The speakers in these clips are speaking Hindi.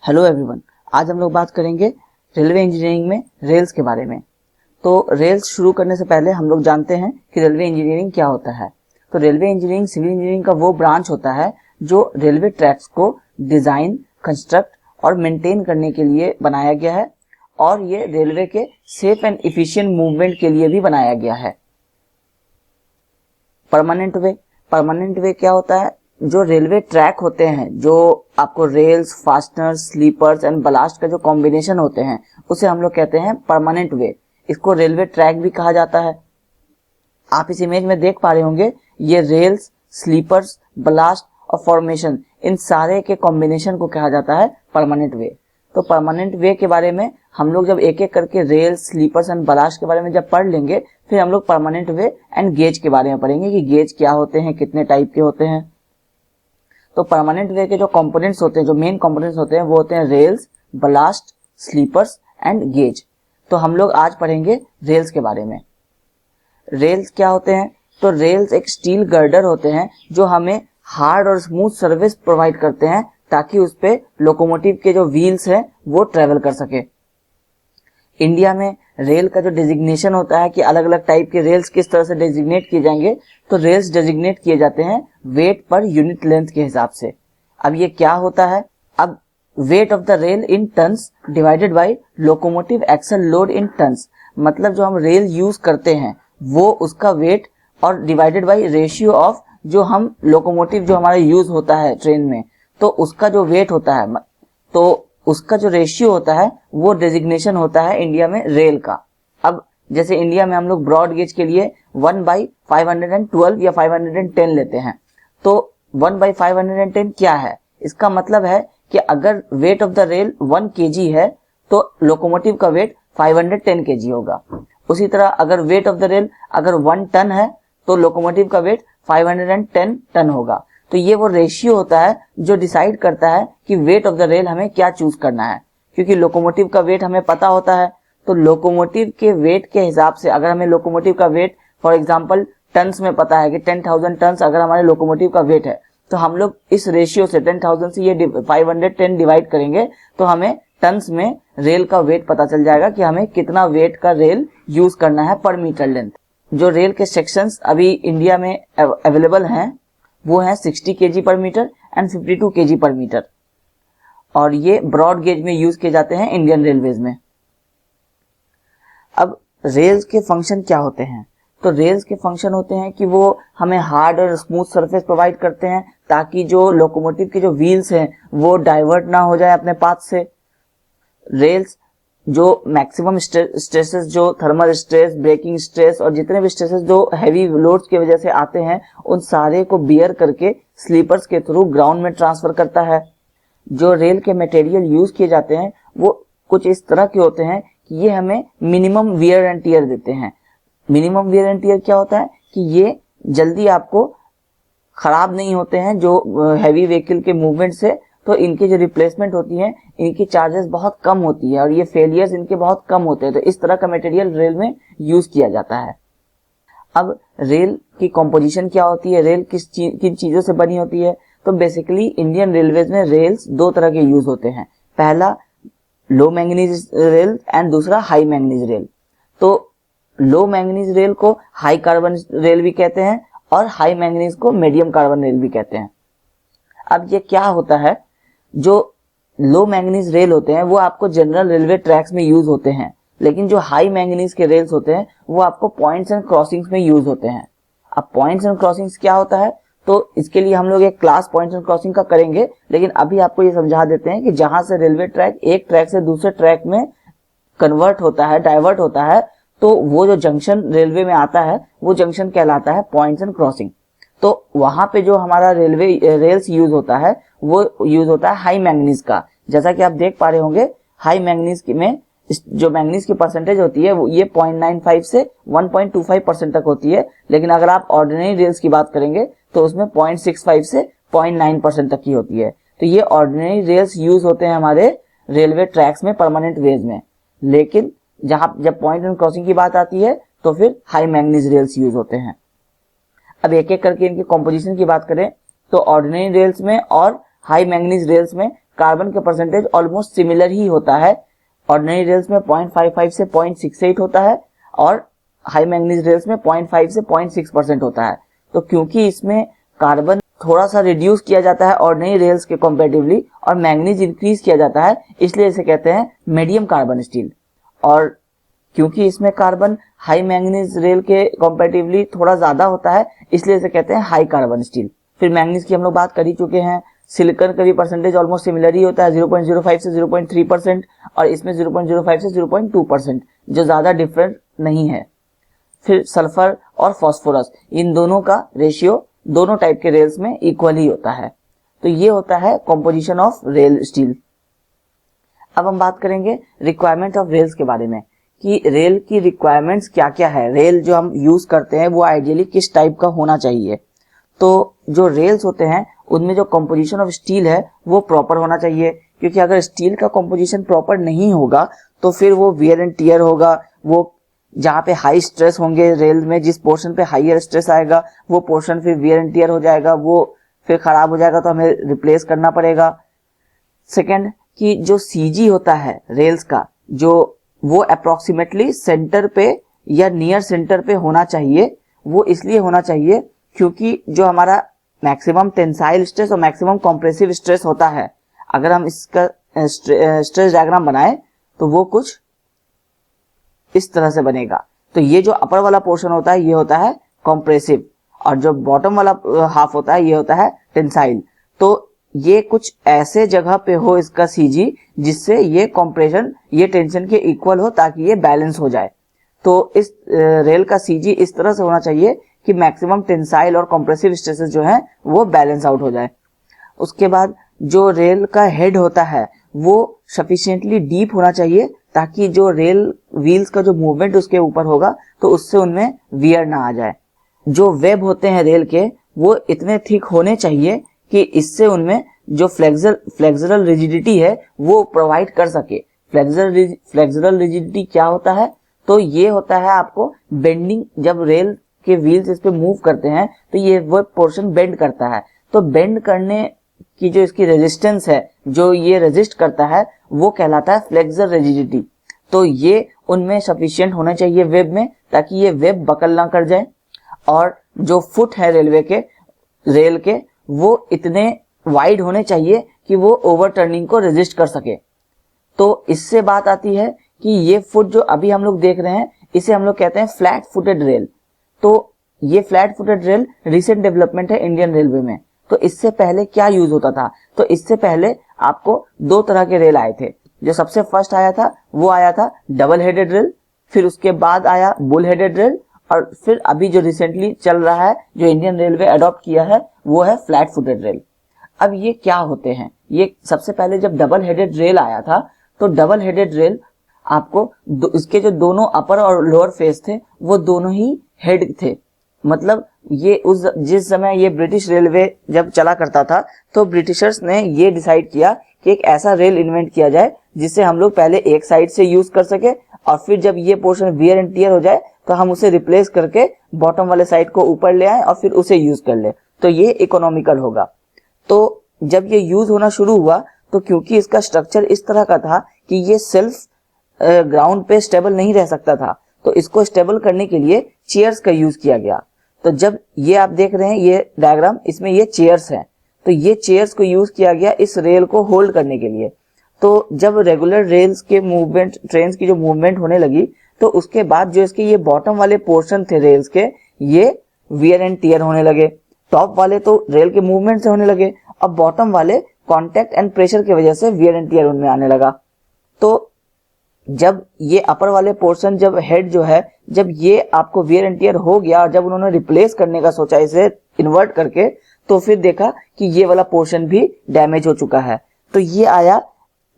हेलो एवरीवन, आज हम लोग बात करेंगे रेलवे इंजीनियरिंग में रेल्स के बारे में। तो रेल्स शुरू करने से पहले हम लोग जानते हैं कि रेलवे इंजीनियरिंग क्या होता है। तो रेलवे इंजीनियरिंग सिविल इंजीनियरिंग का वो ब्रांच होता है जो रेलवे ट्रैक्स को डिजाइन, कंस्ट्रक्ट और मेंटेन करने के लिए बनाया गया है, और ये रेलवे के सेफ एंड इफिशिएंट मूवमेंट के लिए भी बनाया गया है। परमानेंट वे क्या होता है? जो रेलवे ट्रैक होते हैं, जो आपको rails, fasteners, sleepers and ballast का जो कॉम्बिनेशन होते हैं, उसे हम लोग कहते हैं परमानेंट वे। इसको रेलवे ट्रैक भी कहा जाता है। आप इस इमेज में देख पा रहे होंगे, ये रेल्स, स्लीपर्स, बलास्ट और फॉर्मेशन, इन सारे के कॉम्बिनेशन को कहा जाता है परमानेंट वे। तो परमानेंट वे के बारे में हम लोग जब एक एक करके रेल्स, स्लीपर्स एंड बलास्ट के बारे में जब पढ़ लेंगे, फिर हम लोग परमानेंट वे एंड गेज के बारे में पढ़ेंगे कि गेज क्या होते हैं, कितने टाइप के होते हैं। तो परमानेंट वे के जो कंपोनेंट्स होते हैं, जो मेन कंपोनेंट्स होते हैं, वो होते हैं rails, ballast, sleepers and gauge. तो हम लोग आज पढ़ेंगे रेल्स के बारे में। रेल्स क्या होते हैं? तो रेल्स एक स्टील गर्डर होते हैं जो हमें हार्ड और स्मूथ सर्विस प्रोवाइड करते हैं, ताकि उस पे लोकोमोटिव के जो व्हील्स हैं वो ट्रेवल कर सके। इंडिया में रेल का जो डेजिग्नेशन होता है कि अलग अलग टाइप के रेल्स किस तरह से डेजिग्नेट किए जाएंगे, तो रेल्स डेजिग्नेट किए जाते हैं वेट पर यूनिट लेंथ के हिसाब से। अब ये क्या होता है? अब weight of the rail in tons divided by locomotive axle load in tons, मतलब जो हम रेल यूज करते हैं वो उसका वेट, और डिवाइडेड बाय रेशियो ऑफ जो हम लोकोमोटिव जो हमारा यूज होता है ट्रेन में, तो उसका जो वेट होता है, तो उसका जो रेशियो होता है वो डेजिग्नेशन होता है इंडिया में रेल का। अब जैसे इंडिया में हम लोग ब्रॉड गेज के लिए 1/512 या 510 लेते हैं। तो 1/510 क्या है? इसका मतलब है कि अगर wait of the rail 1 kg है तो लोकोमोटिव का वेट 510 kg होगा। उसी तरह अगर वेट ऑफ द रेल अगर 1 टन है तो लोकोमोटिव का वेट 510 टन होगा। तो ये वो रेशियो होता है जो डिसाइड करता है कि वेट ऑफ द रेल हमें क्या चूज करना है। क्योंकि लोकोमोटिव का वेट हमें पता होता है, तो लोकोमोटिव के वेट के हिसाब से अगर हमें लोकोमोटिव का वेट फॉर एग्जांपल टन्स में पता है कि 10,000 टन्स अगर हमारे लोकोमोटिव का वेट है, तो हम लोग इस रेशियो से 10,000 से ये 510 डिवाइड करेंगे, तो हमें टन्स में रेल का वेट पता चल जाएगा कि हमें कितना वेट का रेल यूज करना है पर मीटर लेंथ। जो रेल के सेक्शंस अभी इंडिया में अवेलेबल हैं वो है 60 kg पर मीटर एंड 52 kg पर मीटर, और ये ब्रॉड गेज में यूज किए जाते हैं इंडियन रेलवेज में। अब रेल्स के फंक्शन क्या होते हैं? तो रेल्स के फंक्शन होते हैं कि वो हमें हार्ड और स्मूथ सरफेस प्रोवाइड करते हैं, ताकि जो लोकोमोटिव के जो व्हील्स हैं वो डाइवर्ट ना हो जाए अपने पाथ से। रेल्स जो मैक्सिमम स्ट्रेसेस, जो थर्मल स्ट्रेस, ब्रेकिंग स्ट्रेस और जितने भी स्ट्रेसेस जो हैवी लोड्स की वजह से आते हैं, उन सारे को बियर करके स्लीपर्स के थ्रू ग्राउंड में ट्रांसफर करता है। जो रेल के मटेरियल यूज किए जाते हैं वो कुछ इस तरह के होते हैं कि ये हमें मिनिमम वियर एंड टियर देते हैं। मिनिमम वियर एंड टियर क्या होता है कि ये जल्दी आपको खराब नहीं होते हैं जो हैवी व्हीकल के मूवमेंट से, तो इनकी जो रिप्लेसमेंट होती है इनकी चार्जेस बहुत कम होती है और ये फेलियर्स इनके बहुत कम होते हैं। तो इस तरह का मटेरियल रेल में यूज किया जाता है। अब रेल की कॉम्पोजिशन क्या होती है, रेल किन चीजों से बनी होती है? तो बेसिकली इंडियन रेलवेज में रेल्स दो तरह के यूज होते हैं। पहला लो मैंगनीज रेल एंड दूसरा हाई मैंगनीज रेल। तो लो मैंगनीज रेल को हाई कार्बन रेल भी कहते हैं और हाई मैंगनीज को मीडियम कार्बन रेल भी कहते हैं। अब ये क्या होता है, जो लो मैंगनीज रेल होते हैं वो आपको जनरल रेलवे ट्रैक्स में यूज होते हैं, लेकिन जो हाई मैंगनीज के रेल्स होते हैं वो आपको पॉइंट्स एंड क्रॉसिंग्स में यूज होते हैं। अब पॉइंट्स एंड क्रॉसिंग्स क्या होता है, तो इसके लिए हम लोग एक क्लास पॉइंट्स एंड क्रॉसिंग का करेंगे, लेकिन अभी आपको ये समझा देते हैं कि जहां से रेलवे ट्रैक एक ट्रैक से दूसरे ट्रैक में कन्वर्ट होता है, डाइवर्ट होता है, तो वो जो जंक्शन रेलवे में आता है वो जंक्शन कहलाता है पॉइंट्स एंड क्रॉसिंग। तो वहां पे जो हमारा रेलवे रेल्स यूज होता है वो यूज होता है हाई मैंगनीज का। जैसा कि आप देख पा रहे होंगे, हाई मैंगनीज में जो मैंगनीज की परसेंटेज होती है वो ये 0.95 से 1.25% तक होती है, लेकिन अगर आप ऑर्डिनरी रेल्स की बात करेंगे तो उसमें 0.65 से 0.9% तक की होती है। तो ये ऑर्डिनरी रेल्स यूज होते हैं हमारे रेलवे ट्रैक्स में परमानेंट वेज में, लेकिन जब पॉइंट एंड क्रॉसिंग की बात आती है तो फिर हाई मैंगनीज रेल्स यूज होते हैं। अब एक एक करके इनके कॉम्पोजिशन की बात करें तो ऑर्डिनरी रेल्स में और हाई मैंगनीज रेल्स में कार्बन का परसेंटेज ऑलमोस्ट सिमिलर ही होता है। ऑर्डिनरी रेल्स में 0.55 से 0.68 होता है और हाई मैंगनीज रेल्स में 0.5 से 0.6% होता है। तो क्योंकि इसमें कार्बन थोड़ा सा रिड्यूस किया जाता है ऑर्डिनरी रेल्स के कंपैरेटिवली और मैंगनीज इंक्रीज किया जाता है, इसलिए इसे कहते हैं मीडियम कार्बन स्टील। और क्योंकि इसमें कार्बन हाई मैंगनीज रेल के कंपैरेटिवली थोड़ा ज्यादा होता है, इसलिए इसे कहते हैं हाई कार्बन स्टील। फिर मैंगनीज की हम लोग बात कर ही चुके हैं। सिलिकॉन का भी परसेंटेज ऑलमोस्ट सिमिलर ही होता है, 0.05 से 0.3%, और इसमें 0.05 से 0.2%, जो ज्यादा डिफरेंट नहीं है। फिर सल्फर और फास्फोरस, इन दोनों का रेशियो दोनों टाइप के रेल्स में इक्वल ही होता है। तो ये होता है कॉम्पोजिशन ऑफ रेल स्टील। अब हम बात करेंगे रिक्वायरमेंट ऑफ रेल्स के बारे में कि रेल की रिक्वायरमेंट्स क्या क्या है। रेल जो हम यूज करते हैं वो आइडियली किस टाइप का होना चाहिए। तो जो रेल्स होते हैं उनमें जो कंपोजिशन ऑफ स्टील है वो प्रॉपर होना चाहिए, क्योंकि अगर स्टील का कंपोजिशन प्रॉपर नहीं होगा तो फिर वो वियर एंड टियर होगा। वो जहाँ पे हाई स्ट्रेस होंगे रेल में, जिस पोर्शन पे हाईयर स्ट्रेस आएगा वो पोर्शन फिर वियर एंड टियर हो जाएगा, वो फिर खराब हो जाएगा, तो हमें रिप्लेस करना पड़ेगा। सेकेंड कि जो सीजी होता है रेल्स का, जो वो अप्रोक्सीमेटली सेंटर पे या नियर सेंटर पे होना चाहिए। वो इसलिए होना चाहिए क्योंकि जो हमारा मैक्सिमम टेंसाइल स्ट्रेस और मैक्सिमम कॉम्प्रेसिव स्ट्रेस होता है, अगर हम इसका स्ट्रेस डायग्राम बनाए तो वो कुछ इस तरह से बनेगा। तो ये जो अपर वाला पोर्शन होता है ये होता है कॉम्प्रेसिव, और जो बॉटम वाला हाफ होता है ये होता है टेंसाइल। तो ये कुछ ऐसे जगह पे हो इसका सीजी जिससे ये कॉम्प्रेशन ये टेंशन के इक्वल हो, ताकि ये बैलेंस हो जाए। तो इस रेल का सीजी इस तरह से होना चाहिए कि मैक्सिमम टेंसाइल और कॉम्प्रेसिव स्ट्रेसेस जो है वो बैलेंस आउट हो जाए। उसके बाद जो रेल का हेड होता है वो सफिशिएंटली डीप होना चाहिए, ताकि जो रेल व्हील्स का जो मूवमेंट उसके ऊपर होगा तो उससे उनमें वियर ना आ जाए। जो वेब होते हैं रेल के वो इतने थिक होने चाहिए कि इससे उनमें जो फ्लेक्सुरल रिजिडिटी है वो प्रोवाइड कर सके। फ्लेक्सुरल रिजिडिटी क्या होता है? तो ये होता है आपको बेंडिंग, जब रेल के व्हील्स इस पे मूव करते हैं तो ये वो पोर्शन बेंड करता है। तो बेंड करने की जो इसकी रेजिस्टेंस है, जो ये रेजिस्ट करता है, वो कहलाता है फ्लेक्सुरल रिजिडिटी। तो ये उनमें सफिशिएंट होना चाहिए वेब में, ताकि ये वेब बकल ना कर जाए। और जो फुट है रेल के वो इतने वाइड होने चाहिए कि वो ओवरटर्निंग को रेजिस्ट कर सके। तो इससे बात आती है कि ये फुट जो अभी हम लोग देख रहे हैं इसे हम लोग कहते हैं फ्लैट फुटेड रेल। तो ये flat footed rail recent development है इंडियन रेलवे में। तो इससे पहले क्या यूज होता था? तो इससे पहले आपको दो तरह के रेल आए थे। जो सबसे फर्स्ट आया था वो आया था डबल हेडेड रेल, फिर उसके बाद आया बुल हेडेड रेल, और फिर अभी जो रिसेंटली चल रहा है जो इंडियन रेलवे अडॉप्ट किया है वो है फ्लैट फुटेड रेल। अब ये क्या होते हैं? ये सबसे पहले जब डबल हेडेड रेल आया था तो डबल हेडेड रेल आपको इसके जो दोनों अपर और लोअर फेस थे वो दोनों ही हेड थे। मतलब ये जिस समय ये ब्रिटिश रेलवे जब चला करता था तो ब्रिटिशर्स ने ये डिसाइड किया कि एक ऐसा रेल इन्वेंट किया जाए जिससे हम लोग पहले एक साइड से यूज कर सके, और फिर जब ये पोर्शन वियर एंड टियर हो जाए तो हम उसे रिप्लेस करके बॉटम वाले साइड को ऊपर ले आए और फिर उसे यूज कर ले, तो ये इकोनॉमिकल होगा। तो जब ये यूज होना शुरू हुआ तो क्योंकि इसका स्ट्रक्चर इस तरह का था कि ये सेल्फ ग्राउंड पे स्टेबल नहीं रह सकता था, तो इसको स्टेबल करने के लिए चेयर्स का यूज किया गया। तो जब ये आप देख रहे हैं ये डायग्राम, इसमें ये चेयर्स हैं, तो ये चेयर्स को यूज किया गया इस रेल को होल्ड करने के लिए। तो जब रेगुलर रेल्स के मूवमेंट, ट्रेन की जो मूवमेंट होने लगी, तो उसके बाद जो इसके ये बॉटम वाले पोर्शन थे रेल्स के, ये वियर एंड टियर होने लगे। टॉप वाले तो रेल के मूवमेंट से होने लगे, अब बॉटम वाले कांटेक्ट एंड प्रेशर की वजह से वियर एंड टियर उनमें आने लगा। तो जब ये अपर वाले पोर्शन, जब हेड जो है, जब ये आपको वियर एंड टियर हो गया और जब उन्होंने रिप्लेस करने का सोचा इसे इन्वर्ट करके, तो फिर देखा कि ये वाला पोर्शन भी डैमेज हो चुका है। तो ये आया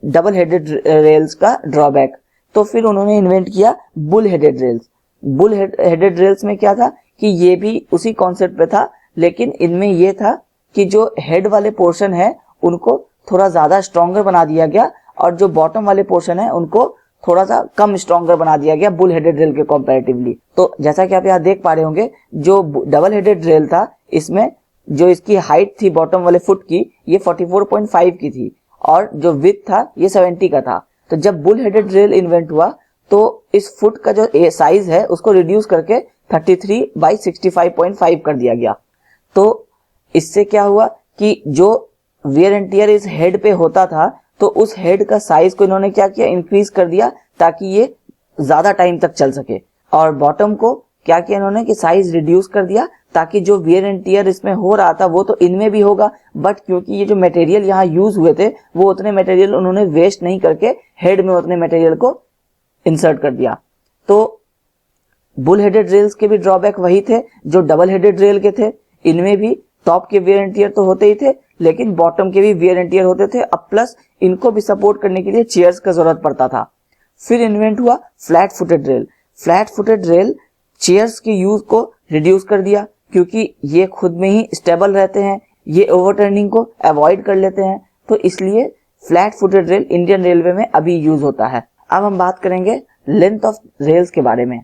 डबल हेडेड रेल्स का ड्रॉबैक। तो फिर उन्होंने इन्वेंट किया bull headed rails. Bull headed rails में क्या था कि ये भी उसी कॉन्सेप्ट पे था, लेकिन इनमें ये था कि जो हेड वाले पोर्शन है उनको थोड़ा ज्यादा स्ट्रॉन्गर बना दिया गया, और जो बॉटम वाले पोर्शन है उनको थोड़ा सा कम स्ट्रॉन्गर बना दिया गया बुल हेडेड रेल के कंपैरेटिवली। तो जैसा कि आप यहाँ देख पा रहे होंगे, जो डबल हेडेड रेल था इसमें जो इसकी हाइट थी बॉटम वाले फुट की, ये 44.5 की थी, और जो विड्थ था ये 70 का था। तो जब बुल हेडेड रेल इन्वेंट हुआ तो इस फुट का जो साइज है उसको रिड्यूस करके 33/65.5 कर दिया गया। तो इससे क्या हुआ कि जो वियर एंड टियर इस हेड पे होता था तो उस हेड का साइज को इन्होंने क्या किया, इंक्रीज कर दिया ताकि ये ज्यादा टाइम तक चल सके। और बॉटम को क्या किया इन्होंने कि साइज रिड्यूस कर दिया ताकि जो वियर एंड टियर इसमें हो रहा था वो तो इनमें भी होगा, बट क्योंकि ये जो मटेरियल यहाँ यूज हुए थे वो उतने मटेरियल उन्होंने वेस्ट नहीं करके हेड में उतने मटेरियल को इंसर्ट कर दिया। तो बुल हेडेड रेल्स के भी ड्रॉबैक वही थे जो डबल हेडेड रेल के थे। इनमें भी टॉप के वियर एंड टियर तो होते ही थे लेकिन बॉटम के भी वियर एंड टियर होते थे। अब प्लस इनको भी सपोर्ट करने के लिए चेयर्स का जरूरत पड़ता था। फिर इन्वेंट हुआ flat footed rail. Flat footed rail chairs के यूज को रिड्यूस कर दिया क्योंकि ये खुद में ही स्टेबल रहते हैं, ये ओवरटर्निंग को अवॉइड कर लेते हैं, तो इसलिए flat footed rail Indian railway में अभी यूज होता है। अब हम बात करेंगे लेंथ ऑफ रेल्स के बारे में।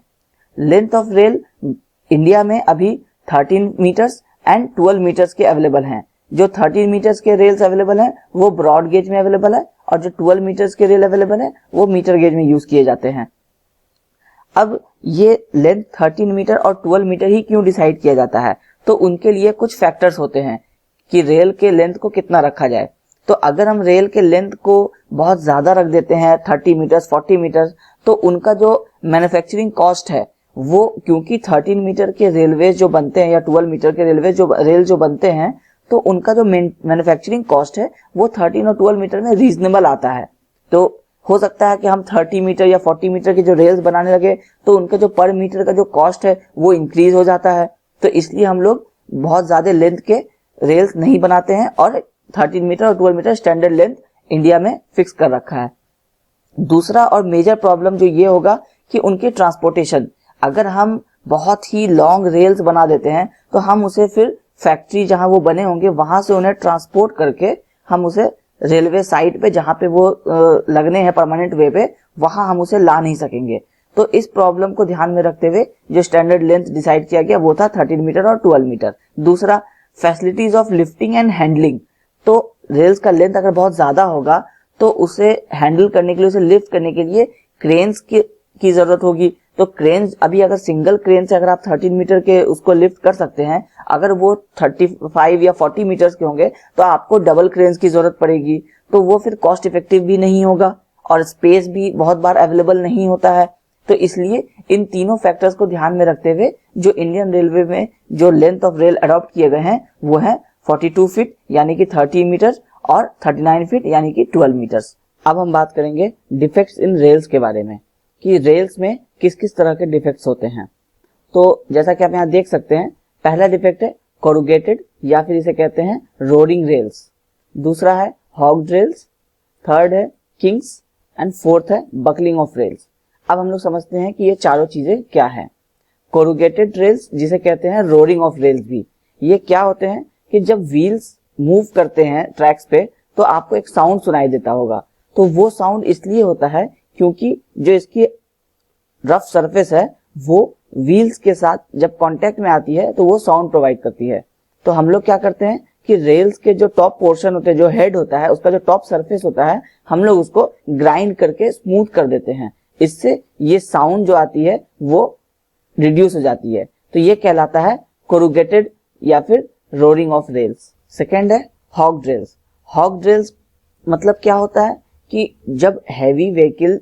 लेंथ ऑफ रेल इंडिया में अभी 13 मीटर्स एंड 12 मीटर्स के अवेलेबल हैं। जो 13 मीटर्स के रेल्स अवेलेबल हैं वो ब्रॉड गेज में अवेलेबल है और जो 12 मीटर्स के रेल अवेलेबल है वो मीटर गेज में यूज किए जाते हैं। अब ये लेंथ 13 मीटर और 12 मीटर ही क्यों डिसाइड किया जाता है, तो उनके लिए कुछ फैक्टर्स होते हैं कि रेल के लेंथ को कितना रखा जाए। तो अगर हम रेल के लेंथ को बहुत ज्यादा रख देते हैं 30 मीटर्स 40 मीटर्स तो उनका जो मैन्युफैक्चरिंग कॉस्ट है वो, क्योंकि 13 मीटर के रेलवे जो बनते हैं या 12 मीटर के रेल जो बनते हैं तो उनका जो मैन्युफैक्चरिंग कॉस्ट है वो 13 और 12 मीटर में रीजनेबल आता है। तो हो सकता है कि हम 30 मीटर या 40 मीटर के जो रेल्स बनाने लगे तो उनका जो पर मीटर का जो कॉस्ट है वो इंक्रीज हो जाता है। तो इसलिए हम लोग बहुत ज्यादा लेंथ के रेल्स नहीं बनाते हैं और 13 मीटर और 12 मीटर स्टैंडर्ड लेंथ इंडिया में फिक्स कर रखा है। दूसरा और मेजर प्रॉब्लम जो ये होगा कि उनकी ट्रांसपोर्टेशन। अगर हम बहुत ही लॉन्ग रेल्स बना देते हैं तो हम उसे फिर फैक्ट्री जहां वो बने होंगे वहां से उन्हें ट्रांसपोर्ट करके हम उसे रेलवे साइट पे जहां पे वो लगने हैं परमानेंट वे पे वहां हम उसे ला नहीं सकेंगे। तो इस प्रॉब्लम को ध्यान में रखते हुए जो स्टैंडर्ड लेंथ डिसाइड किया गया वो था 13 मीटर और 12 मीटर। दूसरा, facilities of lifting and handling. तो रेल्स का लेंथ अगर बहुत ज्यादा होगा तो उसे हैंडल करने के लिए, उसे लिफ्ट करने के लिए क्रेन्स की जरूरत होगी। तो क्रेन्स, अभी अगर सिंगल क्रेन से अगर आप 13 मीटर के उसको लिफ्ट कर सकते हैं, अगर वो 35 या 40 मीटर्स के होंगे तो आपको डबल क्रेन्स की जरूरत पड़ेगी। तो वो फिर कॉस्ट इफेक्टिव भी नहीं होगा और स्पेस भी बहुत बार अवेलेबल नहीं होता है। तो इसलिए इन तीनों फैक्टर्स को ध्यान में रखते हुए जो इंडियन रेलवे में जो लेंथ ऑफ रेल अडॉप्ट किए गए हैं वो है 42 फीट यानी कि 30 मीटर और 39 फीट यानी कि 12 मीटर्स। अब हम बात करेंगे डिफेक्ट्स इन रेल्स के बारे में कि रेल्स में किस किस तरह के डिफेक्ट्स होते हैं। तो जैसा कि आप यहाँ देख सकते हैं, पहला डिफेक्ट है कोरुगेटेड या फिर इसे कहते हैं रोडिंग रेल्स। दूसरा है हॉग्ड रेल्स। थर्ड है किंग्स एंड फोर्थ है बकलिंग ऑफ रेल्स। अब हम लोग समझते हैं कि ये चारों चीजें क्या है। कोरुगेटेड रेल्स जिसे कहते हैं रोडिंग ऑफ रेल्स भी, ये क्या होते हैं कि जब व्हील्स मूव करते हैं ट्रैक्स पे तो आपको एक साउंड सुनाई देता होगा। तो वो साउंड इसलिए होता है क्योंकि जो इसकी रफ सरफेस है वो व्हील्स के साथ जब कांटेक्ट में आती है तो वो साउंड प्रोवाइड करती है। तो हम लोग क्या करते हैं कि रेल्स के जो टॉप पोर्शन होते हैं, जो हेड होता है, उसका जो टॉप सरफेस होता है, हम लोग उसको ग्राइंड करके स्मूथ कर देते हैं। इससे ये साउंड जो आती है वो रिड्यूस हो जाती है। तो ये कहलाता है कोरुगेटेड या फिर रोडिंग ऑफ रेल्स। सेकेंड है हॉग्ड रेल्स। हॉग्ड रेल्स मतलब क्या होता है कि जब हैवी व्हीकल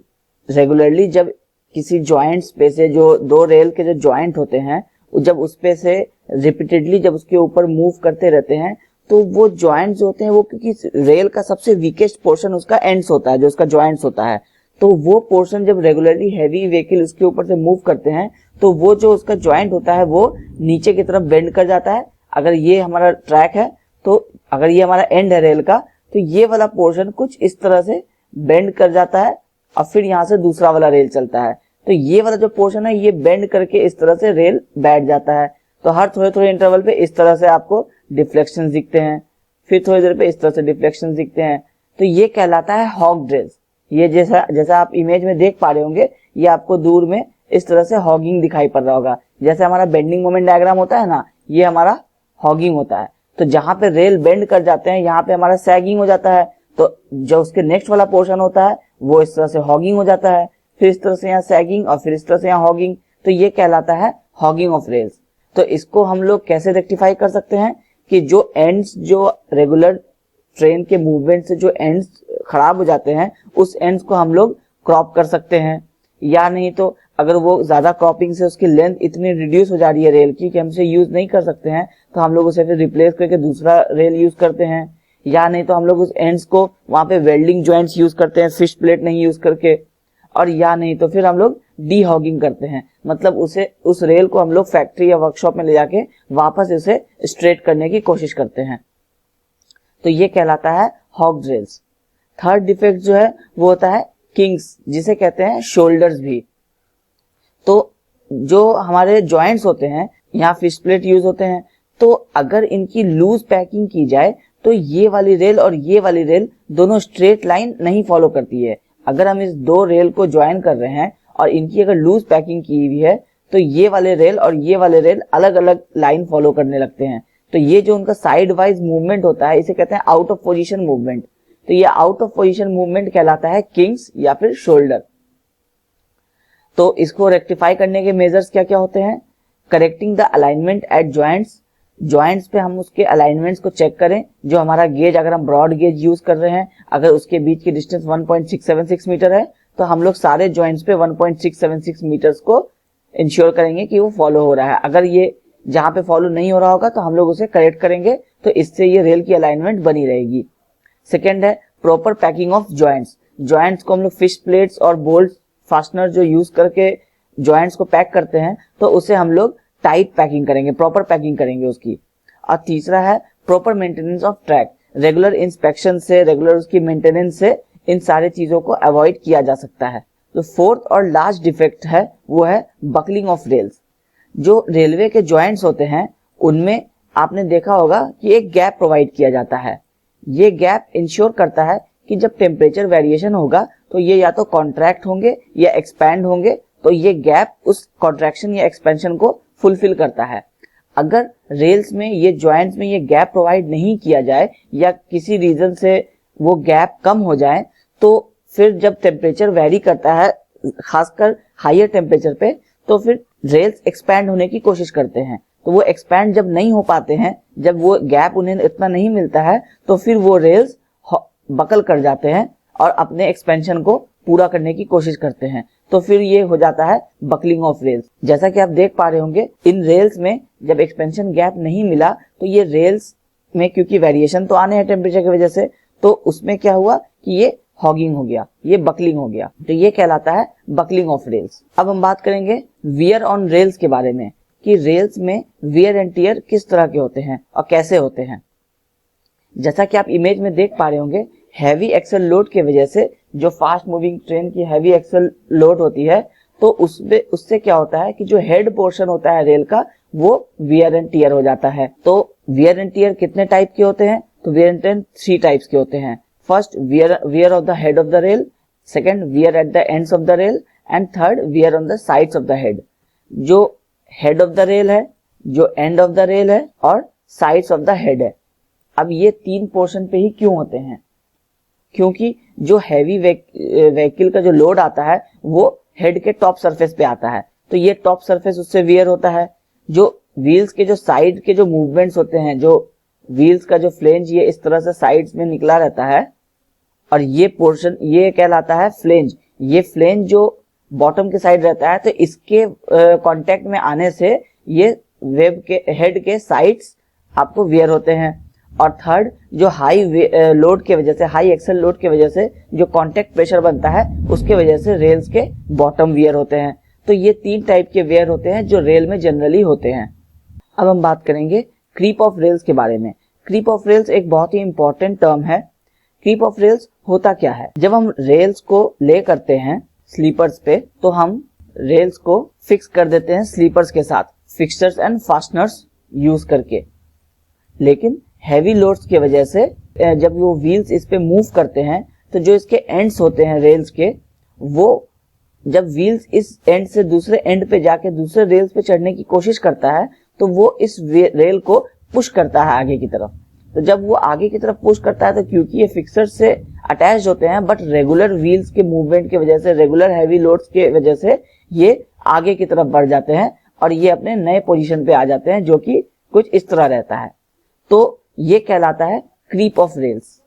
रेगुलरली जब किसी जॉइंट्स पे से, जो दो रेल के जो जॉइंट होते हैं, जब उस पे से रिपीटेडली जब उसके ऊपर मूव करते रहते हैं तो वो जॉइंट्स होते हैं, वो क्योंकि रेल का सबसे वीकेस्ट पोर्शन उसका एंड्स होता है, जो उसका जॉइंट्स होता है, तो वो पोर्शन जब रेगुलरली हैवी व्हीकल उसके ऊपर से मूव करते हैं तो वो जो उसका जॉइंट होता है वो नीचे की तरफ बेंड कर जाता है। अगर ये हमारा ट्रैक है तो अगर ये हमारा एंड है रेल का तो ये वाला पोर्शन कुछ इस तरह से बेंड कर जाता है और फिर यहाँ से दूसरा वाला रेल चलता है। तो ये वाला जो पोर्शन है ये बेंड करके इस तरह से रेल बैठ जाता है। तो हर थोड़े थोड़े इंटरवल पे इस तरह से आपको डिफ्लेक्शन दिखते हैं, फिर थोड़ी देर पे इस तरह से डिफ्लेक्शन दिखते हैं। तो ये कहलाता है हॉग्ड रेल्स। ये जैसा आप इमेज में देख पा रहे होंगे, ये आपको दूर में इस तरह से हॉगिंग दिखाई पड़ रहा होगा। जैसे हमारा बेंडिंग मोमेंट डायग्राम होता है ना, ये हमारा हॉगिंग होता है। तो जहां पे रेल बेंड कर जाते हैं यहाँ पे हमारा सैगिंग हो जाता है। तो जो उसके नेक्स्ट वाला पोर्शन होता है वो इस तरह से हॉगिंग हो जाता है, फिर इस तरह से यहाँ सैगिंग और फिर इस तरह से यहाँ हॉगिंग, तो ये कहलाता है हॉगिंग ऑफ रेल्स। तो इसको हम लोग कैसे रेक्टिफाई कर सकते हैं कि जो एंड्स, जो रेगुलर ट्रेन के मूवमेंट से जो एंड्स खराब हो जाते हैं उस एंड्स को हम लोग क्रॉप कर सकते हैं, या नहीं तो अगर वो ज्यादा क्रॉपिंग से उसकी लेंथ इतनी रिड्यूस हो जा रही है रेल की कि हमसे यूज नहीं कर सकते हैं, तो हम लोग उसे फिर रिप्लेस करके दूसरा रेल यूज करते हैं, या नहीं तो हम लोग उस एंड्स को वहां पे वेल्डिंग जॉइंट्स यूज करते हैं फिश प्लेट नहीं यूज करके, और या नहीं तो फिर हम लोग डी हॉगिंग करते हैं, मतलब उस रेल को हम लोग फैक्ट्री या वर्कशॉप में ले जाके वापस उसे स्ट्रेट करने की कोशिश करते हैं। तो ये कहलाता है हॉग्ड रेल्स। थर्ड डिफेक्ट जो है वो होता है किंग्स, जिसे कहते हैं शोल्डर्स भी। तो जो हमारे जॉइंट्स होते हैं, यहाँ फिश प्लेट यूज होते हैं, तो अगर इनकी लूज पैकिंग की जाए तो ये वाली रेल और ये वाली रेल दोनों स्ट्रेट लाइन नहीं फॉलो करती है। अगर हम इस दो रेल को ज्वाइन कर रहे हैं और इनकी अगर लूज पैकिंग की हुई है तो ये वाले रेल और ये वाले रेल अलग अलग लाइन फॉलो करने लगते हैं। तो ये जो उनका साइड वाइज मूवमेंट होता है इसे कहते हैं आउट ऑफ पोजीशन मूवमेंट। तो ये आउट ऑफ पोजीशन मूवमेंट कहलाता है किंग्स या फिर शोल्डर। तो इसको रेक्टिफाई करने के मेजर्स क्या क्या होते हैं? Correcting the alignment at joints, joints पे हम उसके अलाइनमेंट्स को चेक करें। जो हमारा गेज, अगर हम ब्रॉड गेज यूज कर रहे हैं, अगर उसके बीच की डिस्टेंस 1.676 मीटर है तो हम लोग सारे जॉइंट्स पे 1.676 मीटर्स को इंश्योर करेंगे कि वो फॉलो हो रहा है। अगर ये जहां पे फॉलो नहीं हो रहा होगा तो हम लोग उसे करेक्ट करेंगे, तो इससे ये रेल की अलाइनमेंट बनी रहेगी। सेकेंड है proper packing of joints. Joints को हम लोग फिश प्लेट्स और बोल्ट फास्टनर जो यूज करके जॉइंट्स को पैक करते हैं तो उसे हम लोग टाइट पैकिंग करेंगे, प्रॉपर पैकिंग करेंगे उसकी। और तीसरा है proper maintenance of track. Regular inspection से, रेगुलर उसकी मेंटेनेंस से इन सारे चीजों को अवॉइड किया जा सकता है। तो फोर्थ और लास्ट डिफेक्ट है वो है बकलिंग ऑफ रेल्स। जो रेलवे के जॉइंट्स होते हैं उनमें आपने देखा होगा कि एक गैप प्रोवाइड किया जाता है। ये गैप इंश्योर करता है कि जब टेम्परेचर वेरिएशन होगा तो ये या तो कॉन्ट्रैक्ट होंगे या एक्सपैंड होंगे, तो ये गैप उस कॉन्ट्रैक्शन या एक्सपेंशन को फुलफिल करता है। अगर रेल्स में ये जॉइंट्स में ये गैप प्रोवाइड नहीं किया जाए या किसी रीजन से वो गैप कम हो जाए तो फिर जब टेम्परेचर वेरी करता है, खासकर हायर टेम्परेचर पे, तो फिर रेल्स एक्सपैंड होने की कोशिश करते हैं। तो वो एक्सपैंड जब नहीं हो पाते हैं, जब वो गैप उन्हें इतना नहीं मिलता है, तो फिर वो रेल्स बकल कर जाते हैं और अपने एक्सपेंशन को पूरा करने की कोशिश करते हैं। तो फिर ये हो जाता है बकलिंग ऑफ रेल्स। जैसा कि आप देख पा रहे होंगे, इन रेल्स में जब एक्सपेंशन गैप नहीं मिला तो ये रेल्स में, क्योंकि वेरिएशन तो आने हैं टेम्परेचर की वजह से, तो उसमें क्या हुआ कि ये हॉगिंग हो गया, ये बकलिंग हो गया। तो ये कहलाता है बकलिंग ऑफ रेल्स। अब हम बात करेंगे वियर ऑन रेल्स के बारे में कि रेल्स में वियर एंड टियर किस तरह के होते हैं और कैसे होते हैं। जैसा कि आप इमेज में देख पा रहे होंगे, हैवी एक्सल लोड की वजह से, जो फास्ट मूविंग ट्रेन की हैवी एक्सल लोड होती है, तो उससे क्या होता है कि जो हेड पोर्शन होता है रेल का वो वियर एंड टियर हो जाता है। तो वियर एंड टियर कितने टाइप के होते हैं? तो वियर एंड टियर 3 टाइप्स के होते हैं। First, wear off the head of the rail, second wear at the ends of the rail, and third wear on the sides of the head. जो हेड ऑफ द रेल है, जो एंड ऑफ द रेल है और साइड्स ऑफ द हेड है। अब ये 3 पोर्शन पे ही क्यों होते हैं? क्योंकि जो हैवी व्हीकल का जो लोड आता है वो हेड के टॉप सरफेस पे आता है, तो ये टॉप सरफेस उससे वियर होता है। जो व्हील्स के जो साइड के जो मूवमेंट्स होते हैं, जो व्हील्स का जो फ्लेंज ये इस तरह से साइड्स में निकला रहता है और ये पोर्शन ये कहलाता है फ्लेंज। ये फ्लेंज जो बॉटम के साइड रहता है, तो इसके कांटेक्ट में आने से ये वेब के हेड के साइड्स आपको वियर होते हैं। और थर्ड, जो हाई लोड के वजह से, हाई एक्सल लोड के वजह से जो कांटेक्ट प्रेशर बनता है उसके वजह से रेल्स के बॉटम वियर होते हैं। तो ये 3 टाइप के वियर होते हैं जो रेल में जनरली होते हैं। अब हम बात करेंगे क्रीप ऑफ रेल्स के बारे में। क्रीप ऑफ रेल्स एक बहुत ही इंपॉर्टेंट टर्म है। क्रीप ऑफ रेल्स होता क्या है? जब हम रेल्स को ले करते हैं स्लीपर्स पे, तो हम रेल्स को फिक्स कर देते हैं स्लीपर्स के साथ, फिक्सचर्स एंड फास्टनर्स यूज करके। लेकिन हैवी लोड्स की वजह से जब वो व्हील्स इस पे मूव करते हैं तो जो इसके एंड्स होते हैं रेल्स के, वो जब व्हील्स इस एंड से दूसरे एंड पे जाके दूसरे रेल्स पे चढ़ने की कोशिश करता है तो वो इस रेल को पुश करता है आगे की तरफ। तो जब वो आगे की तरफ पुश करता है तो क्योंकि ये फिक्सर से अटैच होते हैं, बट रेगुलर व्हील्स के मूवमेंट की वजह से, रेगुलर हैवी लोड्स के वजह से ये आगे की तरफ बढ़ जाते हैं और ये अपने नए पोजीशन पे आ जाते हैं, जो कि कुछ इस तरह रहता है। तो ये कहलाता है क्रीप ऑफ रेल्स।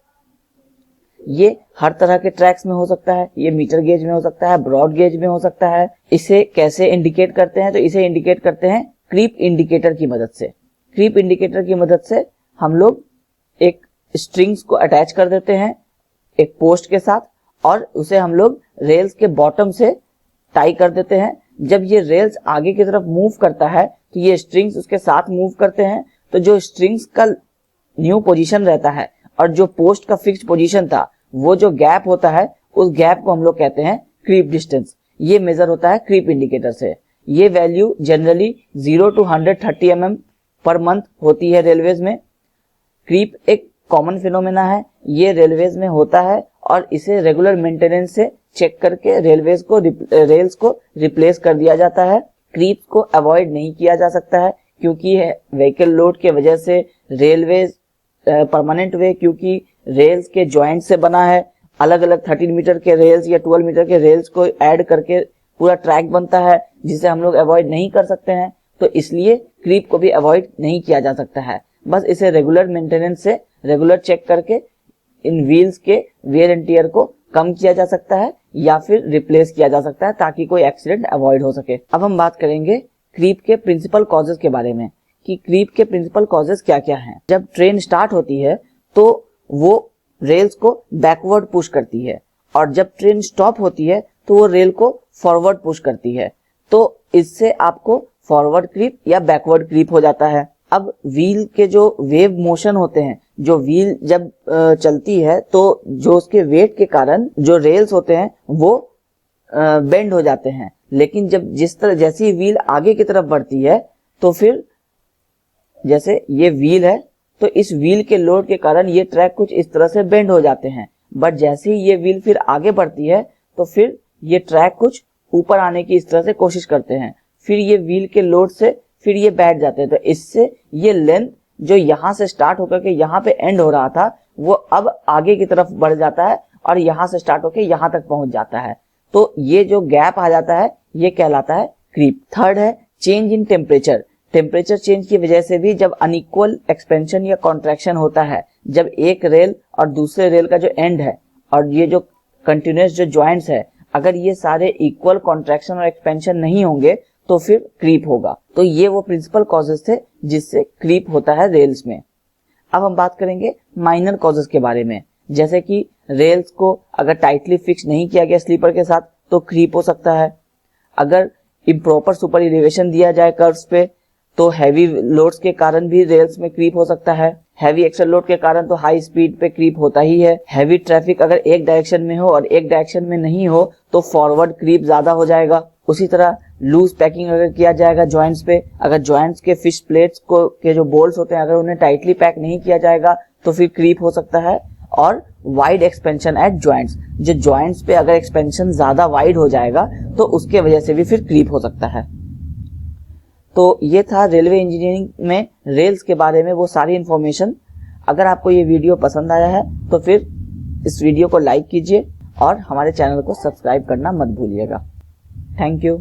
ये हर तरह के ट्रैक्स में हो सकता है, ये मीटर गेज में हो सकता है, ब्रॉड गेज में हो सकता है। इसे कैसे इंडिकेट करते हैं? तो इसे इंडिकेट करते हैं क्रीप इंडिकेटर की मदद से। क्रीप इंडिकेटर की मदद से हम लोग एक स्ट्रिंग्स को अटैच कर देते हैं एक पोस्ट के साथ, और उसे हम लोग रेल्स के बॉटम से टाई कर देते हैं। जब ये रेल्स आगे की तरफ मूव करता है तो ये स्ट्रिंग्स उसके साथ मूव करते हैं। तो जो स्ट्रिंग्स का न्यू पोजीशन रहता है और जो पोस्ट का फिक्स्ड पोजीशन था, वो जो गैप होता है, उस गैप को हम लोग कहते हैं क्रीप डिस्टेंस। ये मेजर होता है क्रीप इंडिकेटर से। ये value generally 0 to 130 mm per month होती है रेलवेज में। क्रीप एक कॉमन फिनोमेना है, ये रेलवेज में होता है और इसे रेगुलर मेंटेनेंस से चेक करके रेल्स को रिप्लेस कर दिया जाता है। क्रीप को अवॉइड नहीं किया जा सकता है क्योंकि व्हीकल लोड के वजह से रेलवेज परमानेंट वे, क्योंकि रेल्स के जॉइंट से बना है, अलग अलग 13 मीटर के रेल्स या 12 मीटर के रेल्स को ऐड करके पूरा ट्रैक बनता है, जिसे हम लोग अवॉइड नहीं कर सकते हैं। तो इसलिए क्रीप को भी अवॉइड नहीं किया जा सकता है। बस इसे रेगुलर मेंटेनेंस से रेगुलर चेक करके इन व्हील्स के वेयर एंड टियर को कम किया जा सकता है या फिर रिप्लेस किया जा सकता है, ताकि कोई एक्सीडेंट अवॉइड हो सके। अब हम बात करेंगे क्रीप के प्रिंसिपल कॉजेज के बारे में कि क्रीप के प्रिंसिपल कॉजेज क्या क्या हैं। जब ट्रेन स्टार्ट होती है तो वो रेल्स को बैकवर्ड पुश करती है, और जब ट्रेन स्टॉप होती है तो वो रेल को फॉरवर्ड पुश करती है। तो इससे आपको फॉरवर्ड क्रीप या बैकवर्ड क्रीप हो जाता है। अब व्हील के जो वेव मोशन होते हैं, जो व्हील जब चलती है तो जो उसके वेट के कारण जो रेल्स होते हैं वो बेंड हो जाते हैं। लेकिन जब जैसी व्हील आगे की तरफ बढ़ती है तो फिर जैसे ये व्हील है तो इस व्हील के लोड के कारण ये ट्रैक कुछ इस तरह से बेंड हो जाते हैं। बट जैसे ही ये व्हील फिर आगे बढ़ती है तो फिर ये ट्रैक कुछ ऊपर आने की इस तरह से कोशिश करते हैं, फिर ये व्हील के लोड से फिर ये बैठ जाते हैं। तो इससे ये लेंथ जो यहाँ से स्टार्ट होकर के यहाँ पे एंड हो रहा था वो अब आगे की तरफ बढ़ जाता है और यहाँ से स्टार्ट होकर यहाँ तक पहुंच जाता है। तो ये जो गैप आ जाता है ये कहलाता है क्रीप। थर्ड है change in temperature. Temperature change की वजह से भी जब अनइक्वल एक्सपेंशन या कॉन्ट्रैक्शन होता है, जब एक रेल और दूसरे रेल का जो एंड है और ये जो कंटिन्यूअस जो जॉइंट्स है, अगर ये सारे इक्वल कॉन्ट्रैक्शन और एक्सपेंशन नहीं होंगे तो फिर क्रीप होगा। तो ये वो प्रिंसिपल कॉजेज थे जिससे क्रीप होता है रेल्स में। अब हम बात करेंगे माइनर कॉजेज के बारे में, जैसे कि रेल्स को अगर टाइटली फिक्स नहीं किया गया स्लीपर के साथ तो क्रीप हो सकता है। अगर इम्प्रॉपर सुपर एलिवेशन दिया जाए कर्व्स पे तो हैवी लोड्स के कारण भी रेल्स में क्रीप हो सकता है। हैवी एक्सल लोड के कारण तो हाई स्पीड पे क्रीप होता ही है। हैवी ट्रैफिक अगर एक डायरेक्शन में हो और एक डायरेक्शन में नहीं हो तो फॉरवर्ड क्रीप ज्यादा हो जाएगा। उसी तरह लूज पैकिंग अगर किया जाएगा जॉइंट्स पे, अगर जॉइंट्स के फिश प्लेट्स को के जो बोल्ट्स होते हैं अगर उन्हें टाइटली पैक नहीं किया जाएगा तो फिर क्रीप हो सकता है। और वाइड एक्सपेंशन एट जॉइंट्स, जो जॉइंट्स पे अगर एक्सपेंशन ज्यादा वाइड हो जाएगा तो उसके वजह से भी फिर क्रीप हो सकता है। तो ये था रेलवे इंजीनियरिंग में रेल्स के बारे में वो सारी इंफॉर्मेशन। अगर आपको ये वीडियो पसंद आया है तो फिर इस वीडियो को लाइक कीजिए और हमारे चैनल को सब्सक्राइब करना मत भूलिएगा। Thank you.